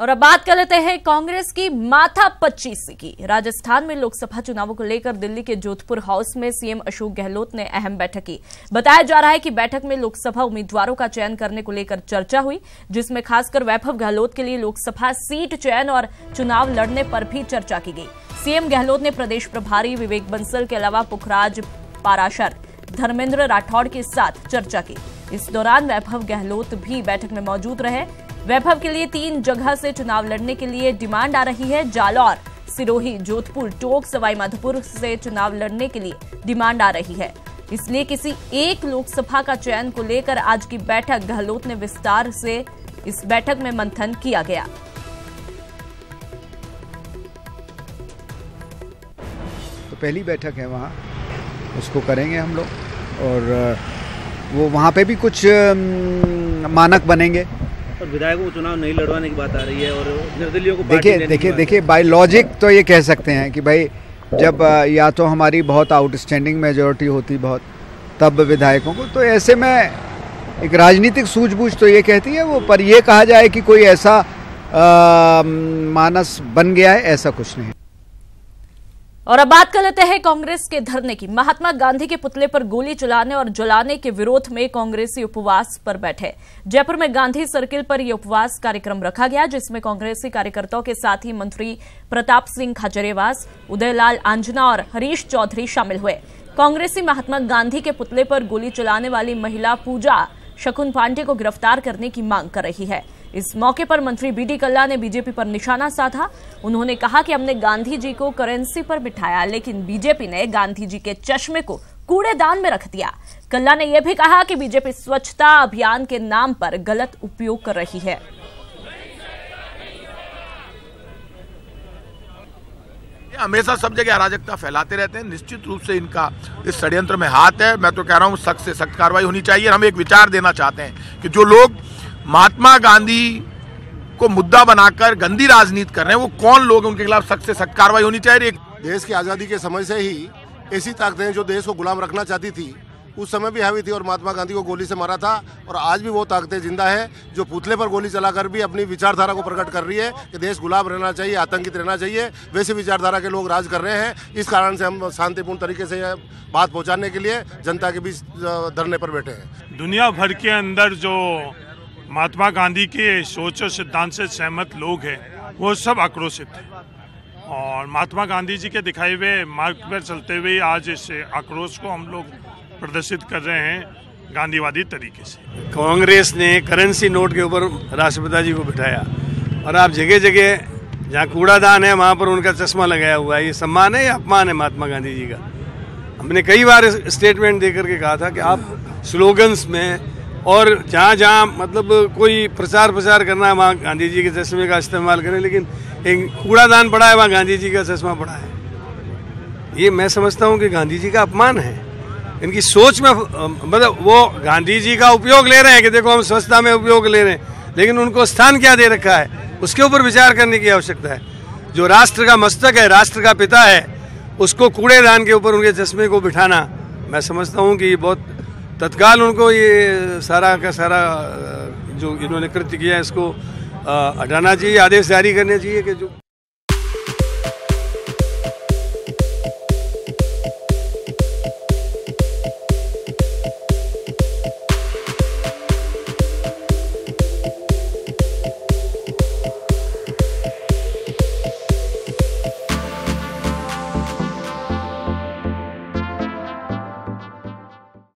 और अब बात कर लेते हैं कांग्रेस की माथापच्चीसी की। राजस्थान में लोकसभा चुनावों को लेकर दिल्ली के जोधपुर हाउस में सीएम अशोक गहलोत ने अहम बैठक की। बताया जा रहा है कि बैठक में लोकसभा उम्मीदवारों का चयन करने को लेकर चर्चा हुई, जिसमें खासकर वैभव गहलोत के लिए लोकसभा सीट चयन और चुनाव लड़ने पर भी चर्चा की गई। सीएम गहलोत ने प्रदेश प्रभारी विवेक बंसल के अलावा पुखराज पाराशर, धर्मेंद्र राठौड़ के साथ चर्चा की। इस दौरान वैभव गहलोत भी बैठक में मौजूद रहे। वैभव के लिए 3 जगह से चुनाव लड़ने के लिए डिमांड आ रही है। जालौर, सिरोही, जोधपुर, टोंक, सवाईमाधोपुर से चुनाव लड़ने के लिए डिमांड आ रही है। इसलिए किसी एक लोकसभा का चयन को लेकर आज की बैठक गहलोत ने विस्तार से इस बैठक में मंथन किया गया। तो पहली बैठक है वहाँ, उसको करेंगे हम लोग और वो वहाँ पे भी कुछ मानक बनेंगे। और विधायकों को चुनाव नहीं लड़वाने की बात आ रही है और निर्दलीयों को देखिए बाय लॉजिक तो ये कह सकते हैं कि भाई जब या तो हमारी बहुत आउटस्टैंडिंग मेजॉरिटी होती बहुत, तब विधायकों को, तो ऐसे में एक राजनीतिक सूझबूझ तो ये कहती है वो, पर ये कहा जाए कि कोई ऐसा मानस बन गया है, ऐसा कुछ नहीं। और अब बात कर लेते हैं कांग्रेस के धरने की। महात्मा गांधी के पुतले पर गोली चलाने और जलाने के विरोध में कांग्रेसी उपवास पर बैठे। जयपुर में गांधी सर्किल पर यह उपवास कार्यक्रम रखा गया, जिसमें कांग्रेसी कार्यकर्ताओं के साथ ही मंत्री प्रताप सिंह खाचरियावास, उदयलाल आंजना और हरीश चौधरी शामिल हुए। कांग्रेसी महात्मा गांधी के पुतले पर गोली चलाने वाली महिला पूजा शकुन पांडे को गिरफ्तार करने की मांग कर रही है। इस मौके पर मंत्री बीडी कल्ला ने बीजेपी पर निशाना साधा। उन्होंने कहा कि हमने गांधी जी को करेंसी पर बिठाया, लेकिन बीजेपी ने गांधी जी के चश्मे को कूड़ेदान में रख दिया। कल्ला ने यह भी कहा कि बीजेपी स्वच्छता अभियान के नाम पर गलत उपयोग कर रही है। हमेशा सब जगह अराजकता फैलाते रहते हैं। निश्चित रूप से इनका इस षड्यंत्र में हाथ है। मैं तो कह रहा हूं सख्त से सख्त कार्रवाई होनी चाहिए। हम एक विचार देना चाहते हैं कि जो लोग महात्मा गांधी को मुद्दा बनाकर गंदी राजनीति कर रहे हैं, वो कौन लोग, उनके खिलाफ सख्त से सख्त कार्रवाई होनी चाहिए। देश की आज़ादी के समय से ही ऐसी ताकतें जो देश को गुलाम रखना चाहती थी, उस समय भी हावी थी और महात्मा गांधी को गोली से मारा था। और आज भी वो ताकतें जिंदा है जो पुतले पर गोली चलाकर भी अपनी विचारधारा को प्रकट कर रही है कि देश गुलाम रहना चाहिए, आतंकित रहना चाहिए। वैसी विचारधारा के लोग राज कर रहे हैं। इस कारण से हम शांतिपूर्ण तरीके से बात पहुंचाने के लिए जनता के बीच धरने पर बैठे हैं। दुनिया भर के अंदर जो महात्मा गांधी के सोच और सिद्धांत से सहमत लोग हैं, वो सब आक्रोशित हैं और महात्मा गांधी जी के दिखाए हुए मार्ग पर चलते हुए आज इस आक्रोश को हम लोग प्रदर्शित कर रहे हैं गांधीवादी तरीके से। कांग्रेस ने करेंसी नोट के ऊपर राष्ट्रपिता जी को बिठाया और आप जगह जगह जहाँ कूड़ादान है वहाँ पर उनका चश्मा लगाया हुआ है। ये सम्मान है या अपमान है महात्मा गांधी जी का? हमने कई बार स्टेटमेंट देकर के कहा था कि आप स्लोगन्स में और जहाँ जहाँ मतलब कोई प्रचार करना है वहाँ गांधी जी के चश्मे का इस्तेमाल करें, लेकिन एक कूड़ादान पड़ा है वहाँ गांधी जी का चश्मा पड़ा है। ये मैं समझता हूँ कि गांधी जी का अपमान है। इनकी सोच में मतलब वो गांधी जी का उपयोग ले रहे हैं कि देखो हम स्वच्छता में उपयोग ले रहे हैं, लेकिन उनको स्थान क्या दे रखा है, उसके ऊपर विचार करने की आवश्यकता है। जो राष्ट्र का मस्तक है, राष्ट्र का पिता है, उसको कूड़ेदान के ऊपर उनके चश्मे को बिठाना, मैं समझता हूँ कि ये बहुत तत्काल उनको ये सारा का सारा जो इन्होंने कृत्य किया है इसको हटाना चाहिए, आदेश जारी करने चाहिए कि जो